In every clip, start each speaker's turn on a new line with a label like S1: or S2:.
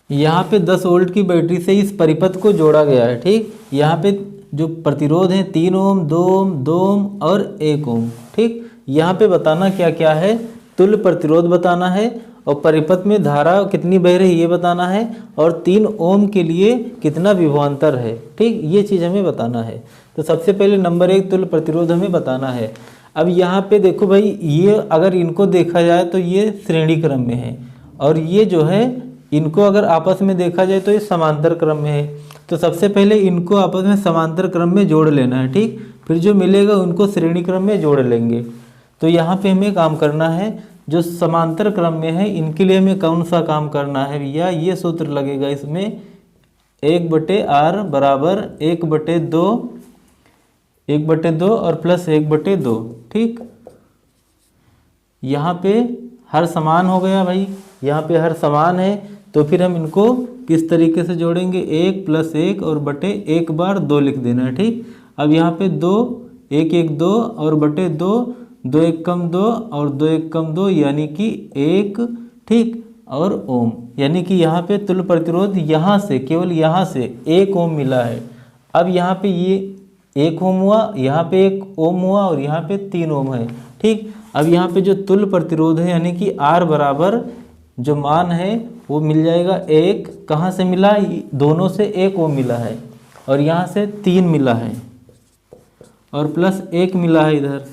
S1: यहाँ पे 10 वोल्ट की बैटरी से इस परिपथ को जोड़ा गया है। ठीक, यहाँ पे जो प्रतिरोध है 3 ओम, 2 ओम, 2 ओम और 1 ओम। ठीक, यहाँ पे बताना क्या क्या है, तुल्य प्रतिरोध बताना है और परिपथ में धारा कितनी बह रही है ये बताना है, और 3 ओम के लिए कितना विभवांतर है। ठीक, ये चीज़ हमें बताना है। तो सबसे पहले नंबर 1 तुल्य प्रतिरोध हमें बताना है। अब यहाँ पे देखो भाई, ये अगर इनको देखा जाए तो ये श्रेणी क्रम में है, और ये जो है इनको अगर आपस में देखा जाए तो ये समांतर क्रम में है। तो सबसे पहले इनको आपस में समांतर क्रम में जोड़ लेना है। ठीक, फिर जो मिलेगा उनको श्रेणी क्रम में जोड़ लेंगे। तो यहाँ पे हमें काम करना है, जो समांतर क्रम में है इनके लिए हमें कौन सा काम करना है भैया, ये सूत्र लगेगा इसमें 1/r बराबर 1/2 और प्लस 1/2। ठीक, यहाँ पे हर समान हो गया भाई, यहाँ पे हर समान है, तो फिर हम इनको किस तरीके से जोड़ेंगे, 1 + 1 और बटे 1 बार 2 लिख देना है। ठीक, अब यहाँ पे 2 1 1 2 और बटे 2 2 1 कम 2 और 2 1 कम 2 यानी कि 1। ठीक, और ओम, यानी कि यहाँ पे तुल्य प्रतिरोध यहाँ से, केवल यहाँ से 1 ओम मिला है। अब यहाँ पे ये 1 ओम हुआ, यहाँ पे 1 ओम हुआ और यहाँ पे 3 ओम है। ठीक, अब यहाँ पे जो तुल्य प्रतिरोध है यानी कि R बराबर जो मान है वो मिल जाएगा 1, कहाँ से मिला, दोनों से 1 ओम मिला है और यहाँ से 3 मिला है और प्लस 1 मिला है इधर।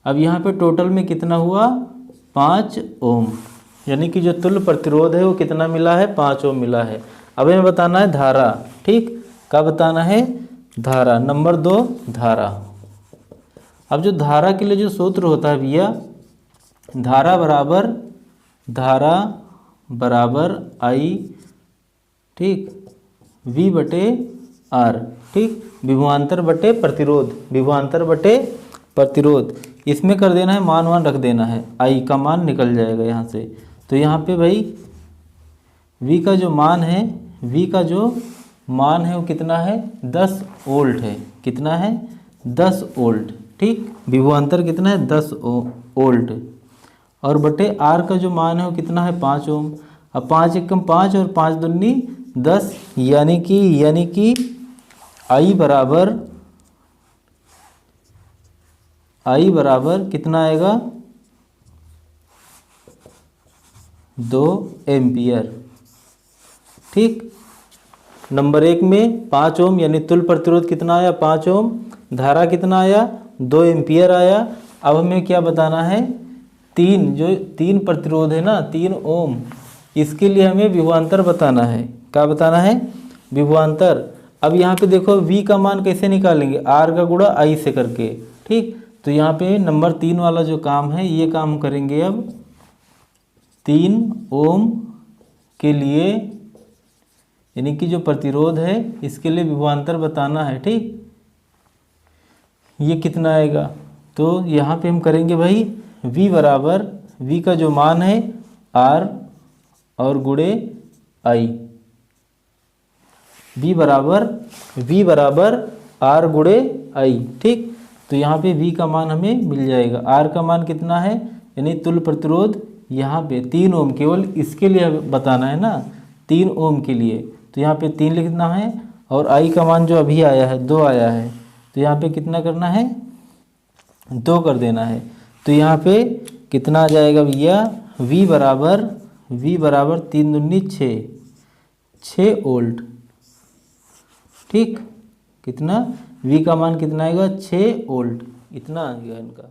S1: अब यहाँ पे टोटल में कितना हुआ, 5 ओम, यानी कि जो तुल्य प्रतिरोध है वो कितना मिला है, 5 ओम मिला है। अब हमें बताना है धारा। ठीक, क्या बताना है, धारा। नंबर 2 धारा। अब जो धारा के लिए जो सूत्र होता है भैया, धारा बराबर I, ठीक, V/R। ठीक, विभवांतर बटे प्रतिरोध, इसमें कर देना है, मान रख देना है, I का मान निकल जाएगा यहाँ से। तो यहाँ पे भाई V का जो मान है वो कितना है, 10 वोल्ट है। कितना है, 10 वोल्ट। ठीक, विभवांतर कितना है, 10 वोल्ट, और बटे R का जो मान है वो कितना है, 5 ओम। अब 5 एकम 5 और 5 दूनी 10, यानी कि I बराबर कितना आएगा, 2 एम्पियर। ठीक, नंबर 1 में 5 ओम यानी तुल्य प्रतिरोध कितना आया, 5 ओम, धारा कितना आया, 2 एम्पियर आया। अब हमें क्या बताना है, 3 प्रतिरोध है ना, 3 ओम, इसके लिए हमें विभवांतर बताना है। क्या बताना है, विभवांतर। अब यहाँ पे देखो V का मान कैसे निकालेंगे, R का गुणा I से करके। ठीक, तो यहाँ पे नंबर 3 वाला जो काम है ये काम करेंगे। अब 3 ओम के लिए यानी कि जो प्रतिरोध है इसके लिए विभवांतर बताना है। ठीक, ये कितना आएगा, तो यहाँ पे हम करेंगे भाई V बराबर, V का जो मान है R और गुणे I, V बराबर R गुणे I। ठीक, तो यहाँ पे V का मान हमें मिल जाएगा। R का मान कितना है, यानी तुल्य प्रतिरोध यहाँ पे 3 ओम, केवल इसके लिए बताना है ना, 3 ओम के लिए, तो यहाँ पे 3 लिखना है, और I का मान जो अभी आया है 2 आया है, तो यहाँ पे कितना करना है, 2 कर देना है। तो यहाँ पे कितना आ जाएगा भैया, V बराबर 3 दूनी 6 वोल्ट। ठीक, कितना, V का मान कितना आएगा, 6 वोल्ट, इतना आएगा इनका।